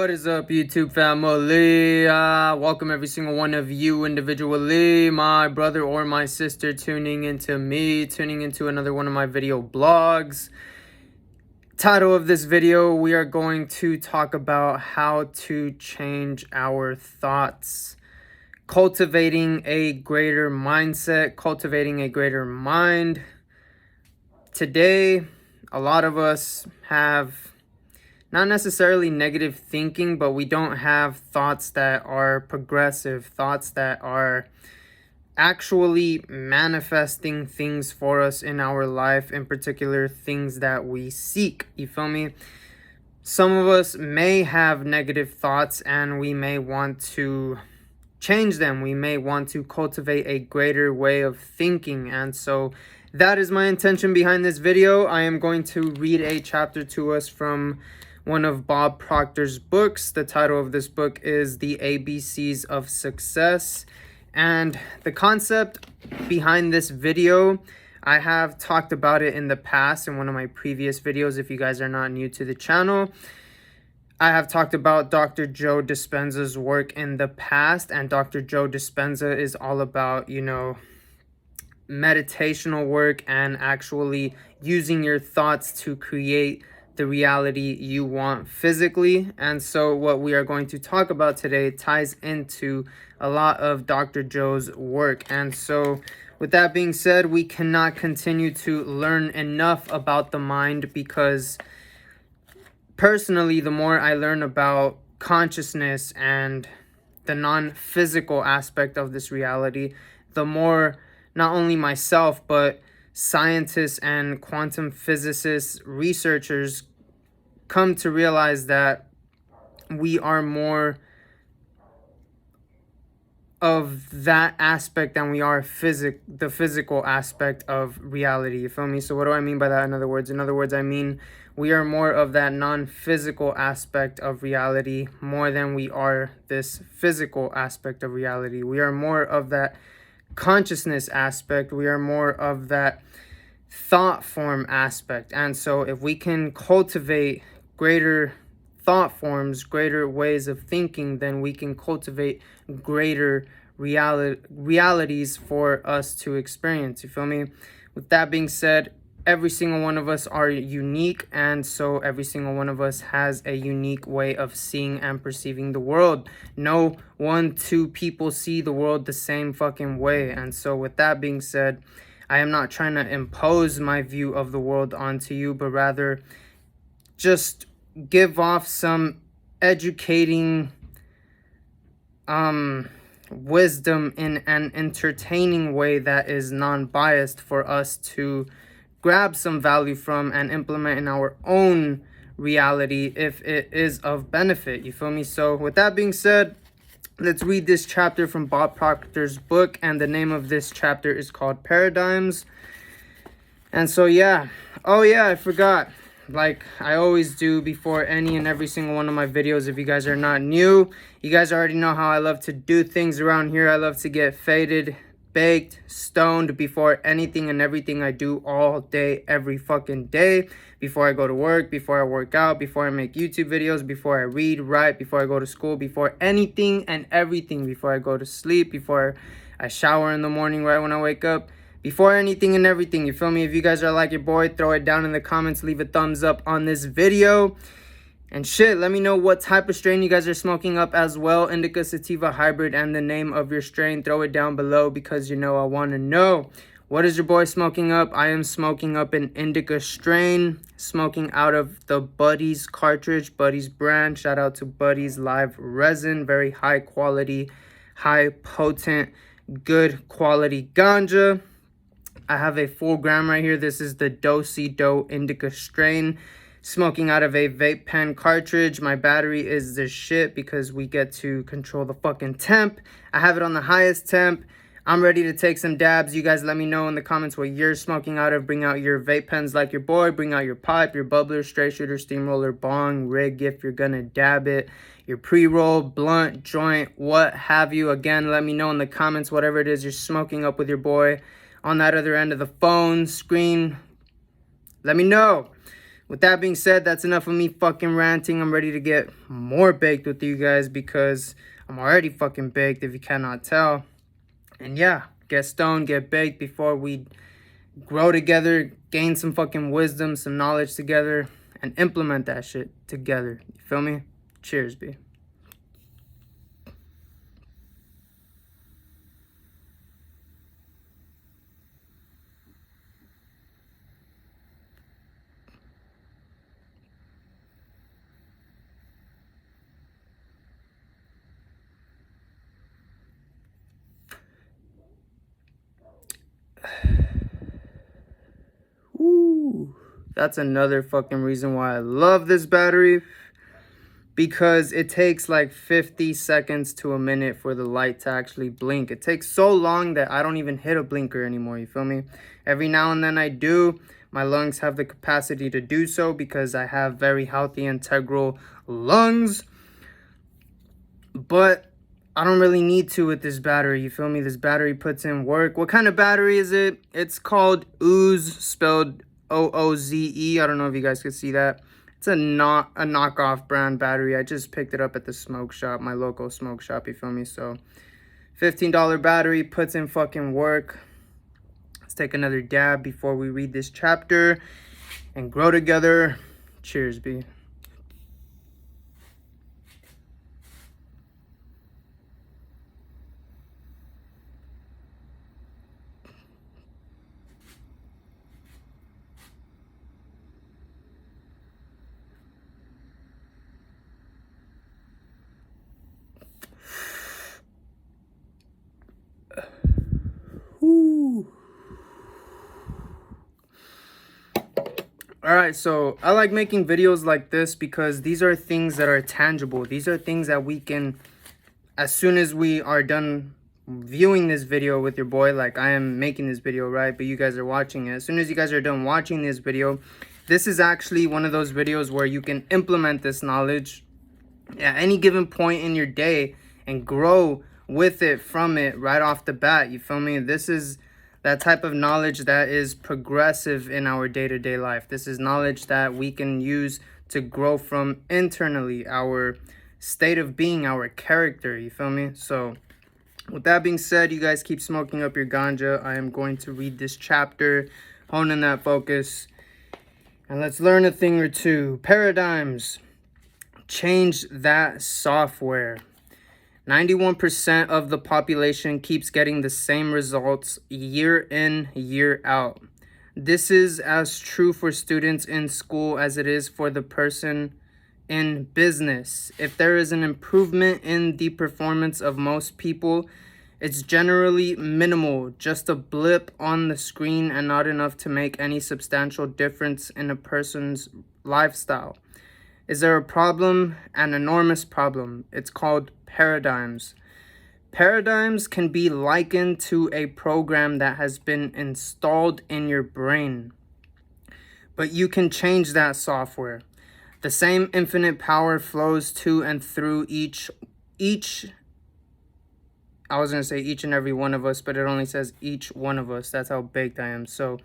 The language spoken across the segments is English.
What is up, YouTube family? Welcome every single one of you individually, my brother or my sister tuning into me, tuning into another one of my video blogs. Title of this video, we are going to talk about how to change our thoughts. Cultivating a greater mindset, cultivating a greater mind. Today, a lot of us have not necessarily negative thinking, but we don't have thoughts that are progressive, thoughts that are actually manifesting things for us in our life, in particular things that we seek. You feel me? Some of us may have negative thoughts and we may want to change them. We may want to cultivate a greater way of thinking. And so that is my intention behind this video. I am going to read a chapter to us from one of Bob Proctor's books. The title of this book is The ABCs of Success. And the concept behind this video, I have talked about it in the past in one of my previous videos. If you guys are not new to the channel, I have talked about Dr. Joe Dispenza's work in the past. And Dr. Joe Dispenza is all about, meditational work and actually using your thoughts to create the reality you want physically. And so what we are going to talk about today ties into a lot of Dr. Joe's work. And so with that being said, we cannot continue to learn enough about the mind, because personally, the more I learn about consciousness and the non-physical aspect of this reality, the more not only myself, but scientists and quantum physicists, researchers come to realize that we are more of that aspect than we are the physical aspect of reality. You feel me? So what do I mean by that? In other words, I mean we are more of that non-physical aspect of reality more than we are this physical aspect of reality. We are more of that consciousness aspect. We are more of that thought form aspect. And so if we can cultivate greater thought forms, greater ways of thinking, then we can cultivate greater realities for us to experience. You feel me? With that being said, every single one of us are unique, and so every single one of us has a unique way of seeing and perceiving the world. No two people see the world the same fucking way. And so with that being said, I am not trying to impose my view of the world onto you, but rather just give off some educating wisdom in an entertaining way that is non-biased for us to grab some value from and implement in our own reality if it is of benefit. You feel me? So with that being said, let's read this chapter from Bob Proctor's book, and the name of this chapter is called Paradigms. And so I forgot, like I always do before any and every single one of my videos. If you guys are not new, you guys already know how I love to do things around here. I love to get faded, baked, stoned before anything and everything I do all day, every fucking day. Before I go to work, before I work out, before I make YouTube videos, before I read, write, before I go to school, before anything and everything, before I go to sleep, before I shower in the morning right when I wake up, before anything and everything. You feel me? If you guys are like your boy, throw it down in the comments, leave a thumbs up on this video. And shit, let me know what type of strain you guys are smoking up as well. Indica, sativa, hybrid, and the name of your strain. Throw it down below, because I want to know. What is your boy smoking up? I am smoking up an indica strain. Smoking out of the Buddy's cartridge, Buddy's brand. Shout out to Buddy's live resin. Very high quality, high potent, good quality ganja. I have a full gram right here. This is the Do-Si-Do indica strain. Smoking out of a vape pen cartridge. My battery is the shit because we get to control the fucking temp. I have it on the highest temp. I'm ready to take some dabs. You guys let me know in the comments what you're smoking out of. Bring out your vape pens like your boy. Bring out your pipe, your bubbler, straight shooter, steamroller, bong, rig if you're gonna dab it. Your pre-roll, blunt, joint, what have you. Again, let me know in the comments whatever it is you're smoking up with your boy on that other end of the phone, screen. Let me know. With that being said, that's enough of me fucking ranting. I'm ready to get more baked with you guys because I'm already fucking baked if you cannot tell. And yeah, get stoned, get baked before we grow together, gain some fucking wisdom, some knowledge together, and implement that shit together. You feel me? Cheers, B. Ooh, that's another fucking reason why I love this battery. Because it takes like 50 seconds to a minute for the light to actually blink. It takes so long that I don't even hit a blinker anymore, you feel me? Every now and then I do. My lungs have the capacity to do so because I have very healthy, integral lungs. But I don't really need to with this battery, you feel me? This battery puts in work. What kind of battery is it? It's called Ooze, spelled OOZE. I don't know if you guys could see that. It's a knockoff brand battery. I just picked it up at the smoke shop, my local smoke shop, you feel me? So $15 battery, puts in fucking work. Let's take another dab before we read this chapter and grow together. Cheers, B. Ooh. Alright, so I like making videos like this because these are things that are tangible. These are things that we can, as soon as we are done viewing this video with your boy, like I am making this video, right? But you guys are watching it. As soon as you guys are done watching this video, this is actually one of those videos where you can implement this knowledge at any given point in your day and grow with it from it right off the bat. You feel me? This is that type of knowledge that is progressive in our day-to-day life. This is knowledge that we can use to grow from internally, our state of being, our character. You feel me? So with that being said, you guys keep smoking up your ganja. I am going to read this chapter, hone in that focus, and let's learn a thing or two. Paradigms. Change that software. 91% of the population keeps getting the same results year in, year out. This is as true for students in school as it is for the person in business. If there is an improvement in the performance of most people, it's generally minimal, just a blip on the screen and not enough to make any substantial difference in a person's lifestyle. Is there a problem? An enormous problem. It's called paradigms. Paradigms can be likened to a program that has been installed in your brain, but you can change that software. The same infinite power flows to and through each I was going to say each and every one of us, but it only says each one of us. That's how baked I am. So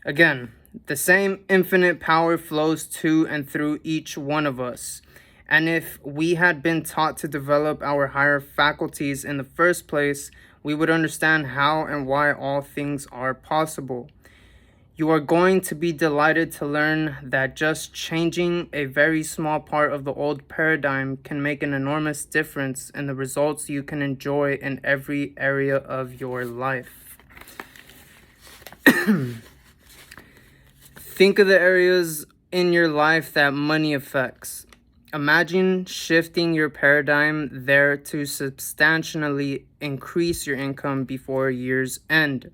again, the same infinite power flows to and through each one of us. And if we had been taught to develop our higher faculties in the first place, we would understand how and why all things are possible. You are going to be delighted to learn that just changing a very small part of the old paradigm can make an enormous difference in the results you can enjoy in every area of your life. Think of the areas in your life that money affects. Imagine shifting your paradigm there to substantially increase your income before year's end.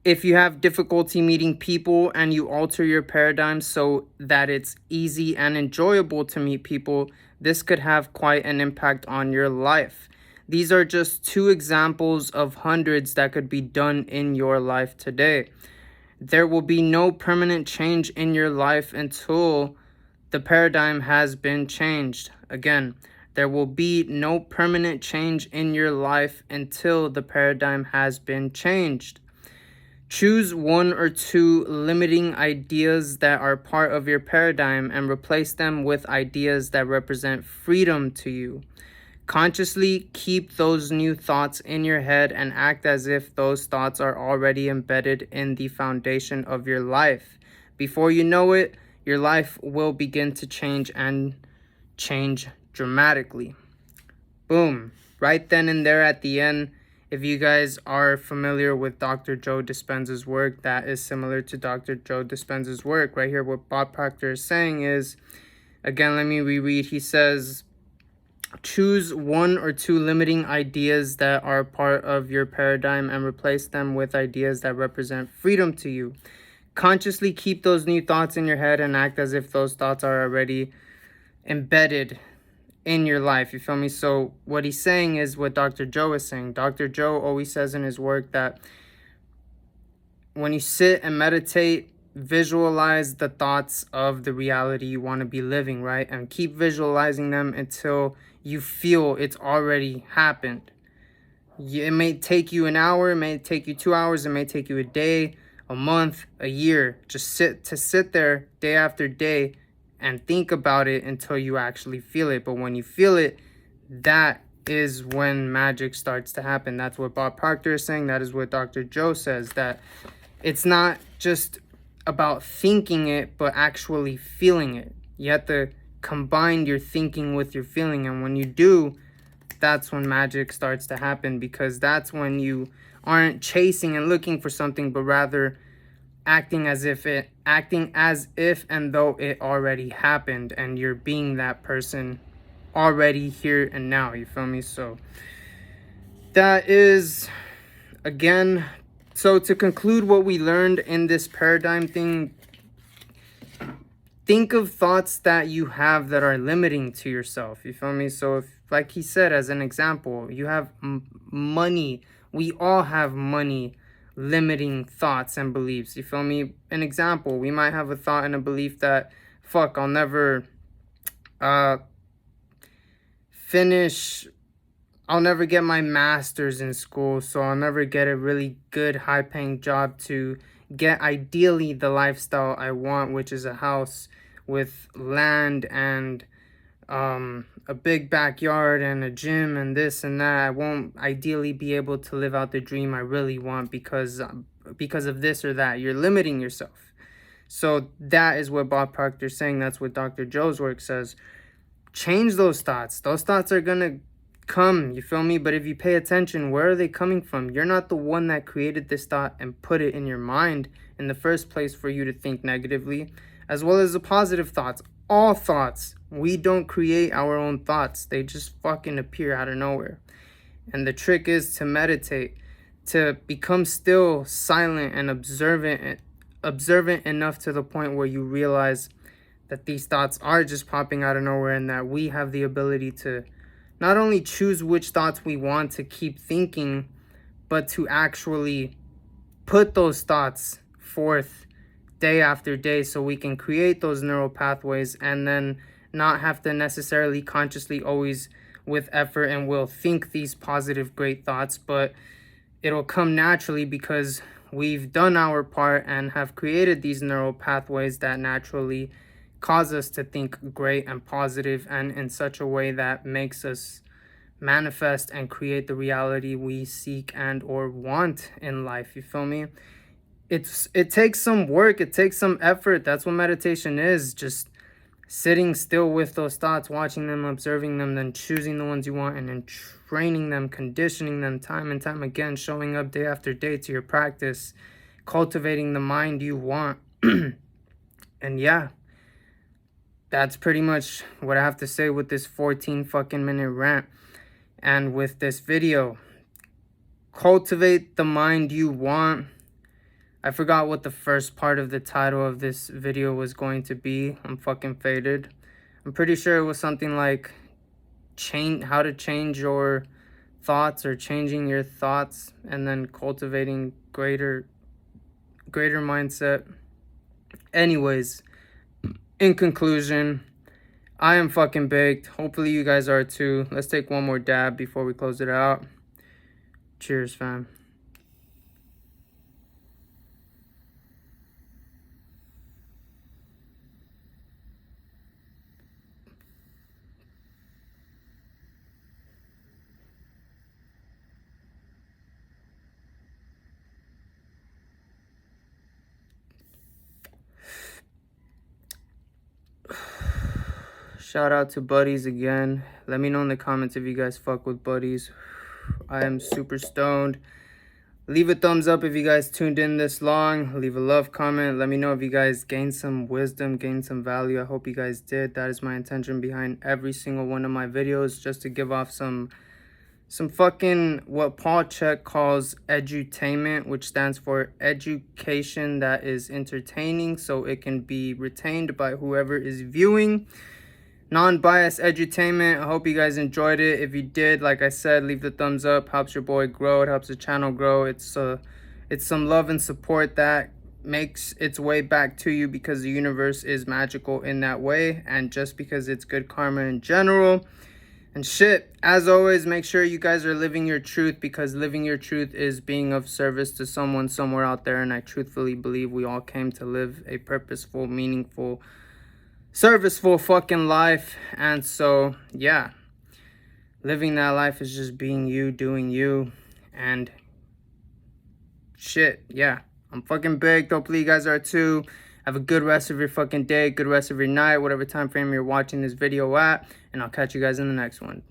If you have difficulty meeting people and you alter your paradigm so that it's easy and enjoyable to meet people, this could have quite an impact on your life. These are just two examples of hundreds that could be done in your life today. There will be no permanent change in your life until the paradigm has been changed. Again, there will be no permanent change in your life until the paradigm has been changed. Choose one or two limiting ideas that are part of your paradigm and replace them with ideas that represent freedom to you. Consciously keep those new thoughts in your head and act as if those thoughts are already embedded in the foundation of your life. Before you know it, your life will begin to change and change dramatically. Boom. Right then and there at the end. If you guys are familiar with Dr. Joe Dispenza's work, that is similar to Dr. Joe Dispenza's work. Right here, what Bob Proctor is saying is, again, let me reread. He says, choose one or two limiting ideas that are part of your paradigm and replace them with ideas that represent freedom to you. Consciously keep those new thoughts in your head and act as if those thoughts are already embedded in your life. You feel me? So what he's saying is what Dr. Joe is saying. Dr. Joe always says in his work that when you sit and meditate, visualize the thoughts of the reality you want to be living, right? And keep visualizing them until you feel it's already happened. It may take you an hour, it may take you 2 hours, it may take you a day, a month, a year. Just sit there day after day and think about it until you actually feel it. But when you feel it, that is when magic starts to happen. That's what Bob Proctor is saying. That is what Dr. Joe says, that it's not just about thinking it, but actually feeling it. You have to combine your thinking with your feeling. And when you do, that's when magic starts to happen, because that's when you aren't chasing and looking for something, but rather acting as if and though it already happened, and you're being that person already here and now. You feel me? So that is, again, so to conclude what we learned in this paradigm thing, think of thoughts that you have that are limiting to yourself. You feel me? So if, like he said, as an example, you have money. We all have money limiting thoughts and beliefs. You feel me? An example, we might have a thought and a belief that, fuck, I'll never finish, I'll never get my master's in school, so I'll never get a really good high-paying job to get ideally the lifestyle I want, which is a house with land and a big backyard and a gym and this and that. I won't ideally be able to live out the dream I really want because of this or that. You're limiting yourself. So that is what Bob Proctor is saying. That's what Dr. Joe's work says. Change those thoughts. Those thoughts are gonna come, you feel me? But if you pay attention, where are they coming from? You're not the one that created this thought and put it in your mind in the first place for you to think negatively, as well as the positive thoughts. All thoughts. We don't create our own thoughts. They just fucking appear out of nowhere. And the trick is to meditate, to become still, silent, and observant enough to the point where you realize that these thoughts are just popping out of nowhere, and that we have the ability to not only choose which thoughts we want to keep thinking, but to actually put those thoughts forth day after day, so we can create those neural pathways and then not have to necessarily consciously always with effort and will think these positive great thoughts, but it'll come naturally because we've done our part and have created these neural pathways that naturally cause us to think great and positive, and in such a way that makes us manifest and create the reality we seek and or want in life. You feel me? It takes some work, it takes some effort. That's what meditation is. Just sitting still with those thoughts, watching them, observing them, then choosing the ones you want, and then training them, conditioning them time and time again, showing up day after day to your practice, cultivating the mind you want. And yeah, that's pretty much what I have to say with this 14 fucking minute rant and with this video. Cultivate the mind you want. I forgot what the first part of the title of this video was going to be. I'm fucking faded. I'm pretty sure it was something like how to change your thoughts, or changing your thoughts, and then cultivating greater mindset. Anyways, in conclusion, I am fucking baked. Hopefully you guys are too. Let's take one more dab before we close it out. Cheers, fam. Shout out to Buddies again. Let me know in the comments if you guys fuck with Buddies. I am super stoned. Leave a thumbs up if you guys tuned in this long. Leave a love comment. Let me know if you guys gained some wisdom, gained some value. I hope you guys did. That is my intention behind every single one of my videos, just to give off some fucking what Paul Check calls edutainment, which stands for education that is entertaining so it can be retained by whoever is viewing. Non-biased edutainment. I hope you guys enjoyed it. If you did, like I said, leave the thumbs up. Helps your boy grow. It helps the channel grow. It's some love and support that makes its way back to you, because the universe is magical in that way, and just because it's good karma in general. And shit, as always, make sure you guys are living your truth, because living your truth is being of service to someone somewhere out there. And I truthfully believe we all came to live a purposeful, meaningful, serviceful fucking life. And so, yeah, living that life is just being you, doing you. And shit, yeah, I'm fucking baked. Hopefully you guys are too. Have a good rest of your fucking day, good rest of your night, whatever time frame you're watching this video at, and I'll catch you guys in the next one.